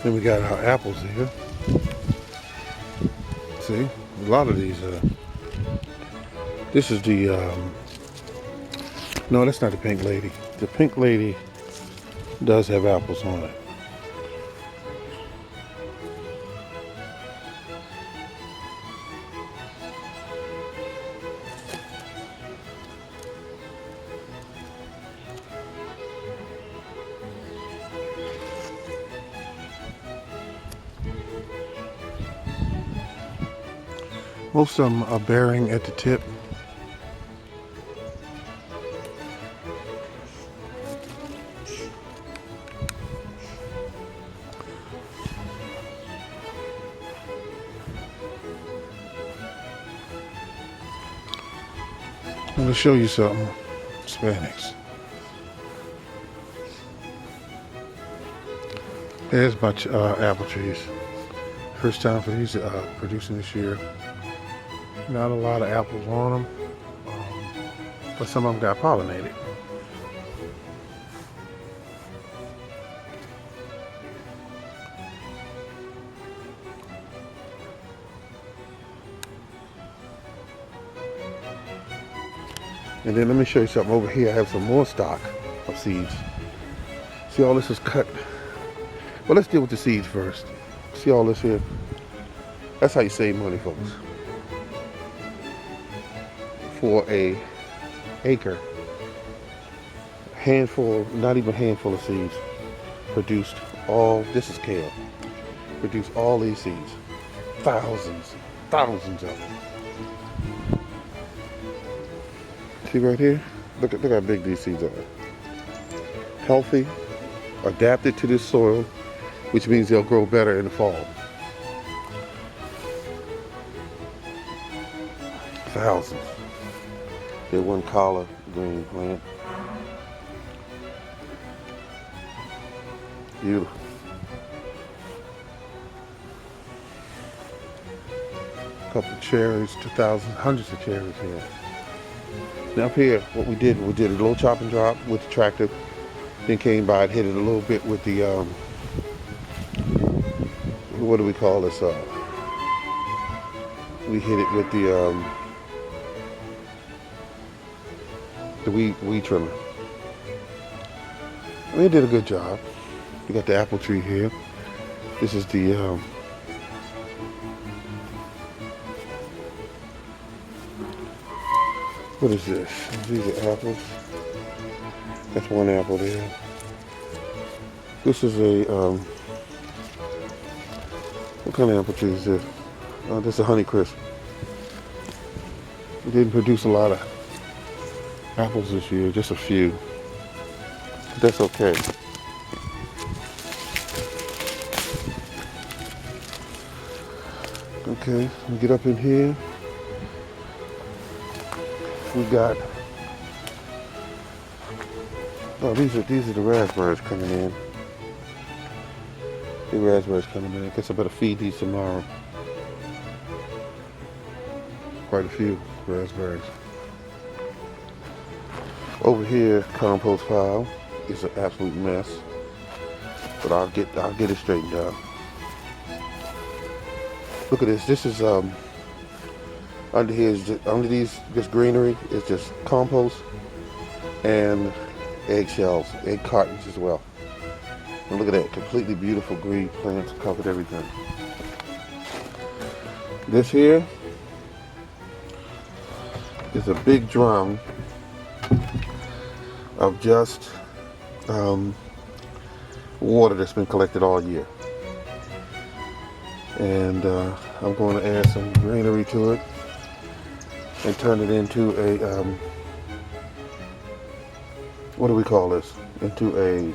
Then we got our apples here. See, a lot of these. This is the. No, that's not the pink lady. The pink lady does have apples on it. Most of them are bearing at the tip. I'm going to show you something. Hispanics. There's my apple trees. First time for these producing this year. Not a lot of apples on them, but some of them got pollinated. And then let me show you something over here. I have some more stock of seeds. See, all this is cut. Well, let's deal with the seeds first. See all this here? That's how you save money, folks. For a acre, handful, not even a handful of seeds, produced all, this is kale, produced all these seeds. Thousands of them. See right here? Look how big these seeds are. Healthy, adapted to this soil, which means they'll grow better in the fall. Thousands. Here's one collard green plant. Beautiful. A couple of cherries, 2,000, hundreds of cherries here. Now up here, what we did a little chop and drop with the tractor. Then came by and hit it a little bit with the, what do we call this? We hit it with the weed trimmer. We did a good job. We got the apple tree here. This is the what is this? These are apples. That's one apple there. This is a what kind of apple tree is this? This is a Honey Crisp. We didn't produce a lot of apples this year, just a few. But that's okay. Okay, we get up in here. We got, oh, these are the raspberries coming in. The raspberries coming in. I guess I better feed these tomorrow. Quite a few raspberries. Over here, compost pile is an absolute mess, but I'll get it straightened out. Look at this. This is under here is just, under this greenery is just compost and eggshells, egg cartons as well. And look at that, completely beautiful green plants covered everything. This here is a big drum of just water that's been collected all year. And I'm going to add some greenery to it and turn it into a, what do we call this? Into a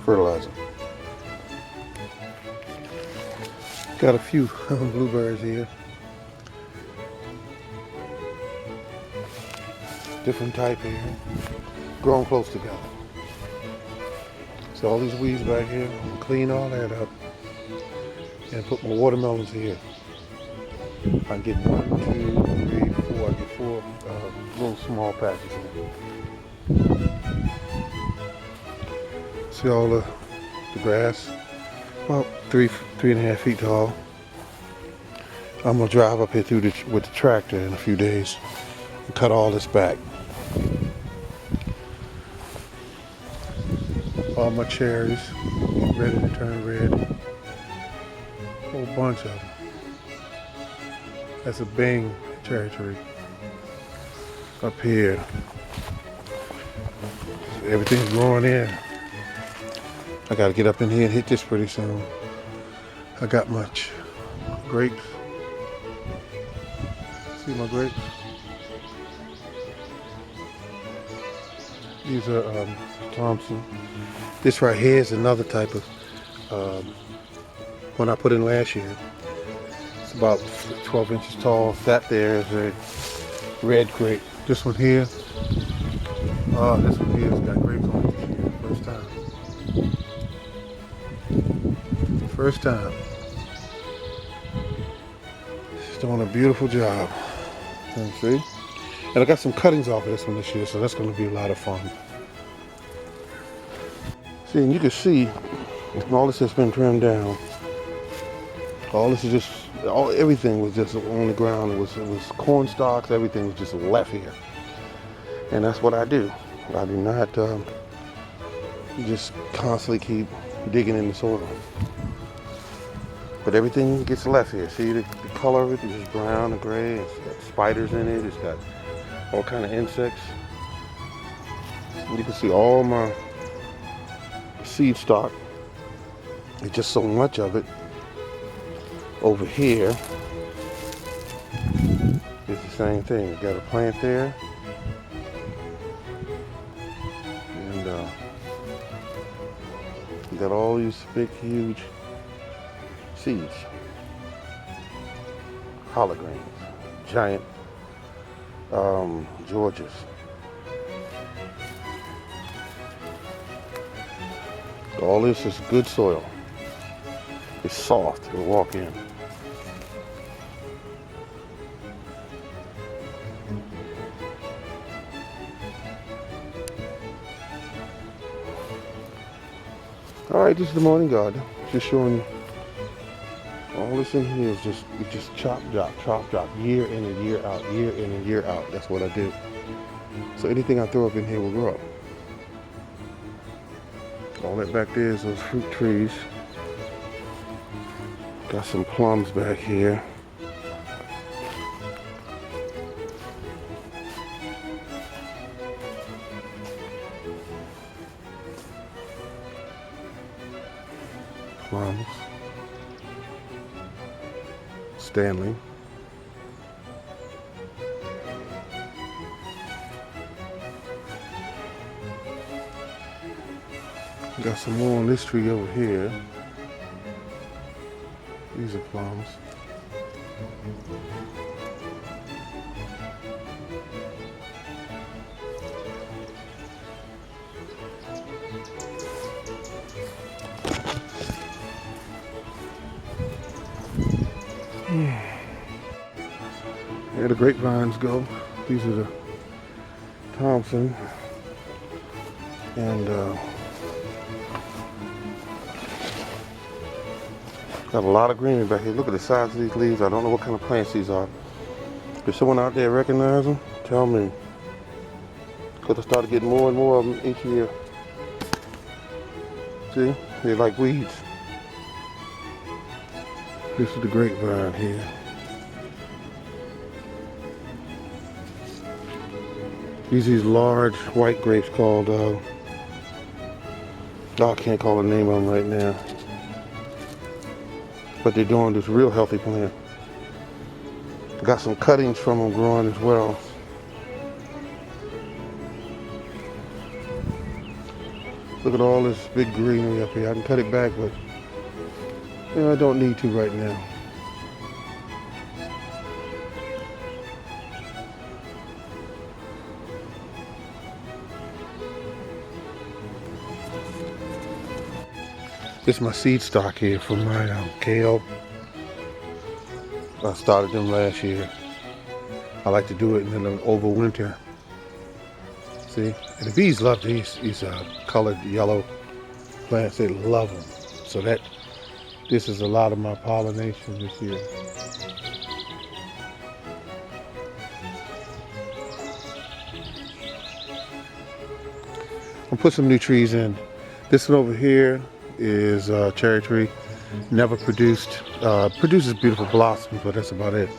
fertilizer. Got a few blueberries here. Different type here. Grown close together. So all these weeds back here, I'm gonna clean all that up and put my watermelons here. I get 1, 2, 3, 4. I get 4 little small patches here. See all the grass? about 3.5 feet tall. I'm gonna drive up here with the tractor in a few days and cut all this back. All my cherries ready to turn red. A whole bunch of them. That's a Bing cherry tree. Up here, everything's growing in. I gotta get up in here and hit this pretty soon. I got my grapes. See my grapes? These are Thompson. This right here is another type of one I put in last year. It's about 12 inches tall. That there is a red grape. This one here, this one here has got grapes on it this year. First time. She's doing a beautiful job. You see? And I got some cuttings off of this one this year, so that's going to be a lot of fun. See, and you can see all this has been trimmed down. All this is just, everything was just on the ground. It was corn stalks. Everything was just left here. And that's what I do. I do not just constantly keep digging in the soil. But everything gets left here. See the color of it is just brown and gray. It's got spiders in it. It's got all kind of insects. And you can see all my seed stock. There's just so much of it. Over here it's the same thing. You got a plant there, and you got all these big, huge seeds, collard greens, giant Georges. All this is good soil. It's soft. It'll walk in. All right, this is the morning garden. Just showing you. All this in here is just chop, drop, year in and year out, year in and year out. That's what I do. So anything I throw up in here will grow. All that back there is those fruit trees. Got some plums back here. Plums. Stanley. Got some more on this tree over here. These are plums. There the grapevines go. These are the Thompson. And got a lot of greenery back here. Look at the size of these leaves. I don't know what kind of plants these are. If someone out there recognize them, tell me. Because I started getting more and more of them each year. See? They're like weeds. This is the grapevine here. These large white grapes called, I can't call the name of them right now. But they're doing this real healthy plant. Got some cuttings from them growing as well. Look at all this big greenery up here. I can cut it back, but you know, I don't need to right now. This is my seed stock here from my kale. I started them last year. I like to do it in the over winter. See, and the bees love these colored yellow plants. They love them. So that This is a lot of my pollination this year. I'll put some new trees in. This one over here is a cherry tree. Never produced. Produces beautiful blossoms, but that's about it.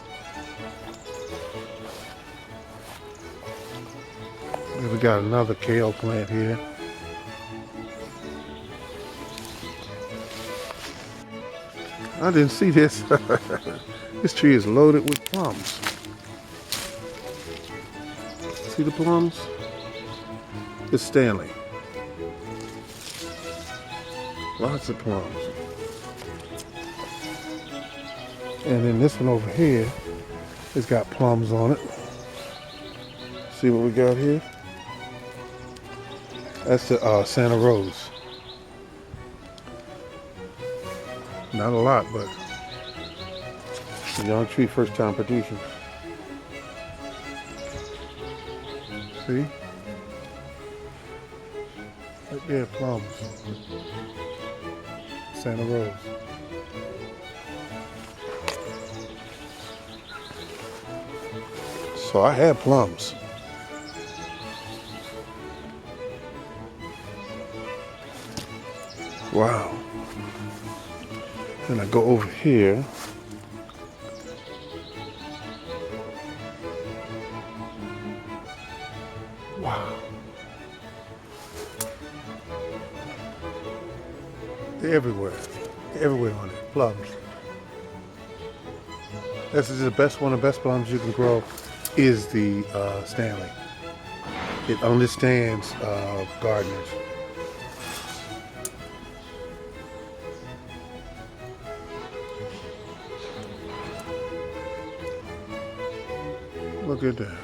We got another kale plant here. I didn't see this. This tree is loaded with plums. See the plums? It's Stanley. Lots of plums. And then this one over here has got plums on it. See what we got here? That's the Santa Rose. Not a lot, but it's a young tree, first time producing. See? Right there, plums. Santa Rose. So I had plums. Wow. Then I go over here. Wow. They're everywhere. They're everywhere on it. Plums. This is the best one of the best plums you can grow is the Stanley. It understands gardeners. Look at that.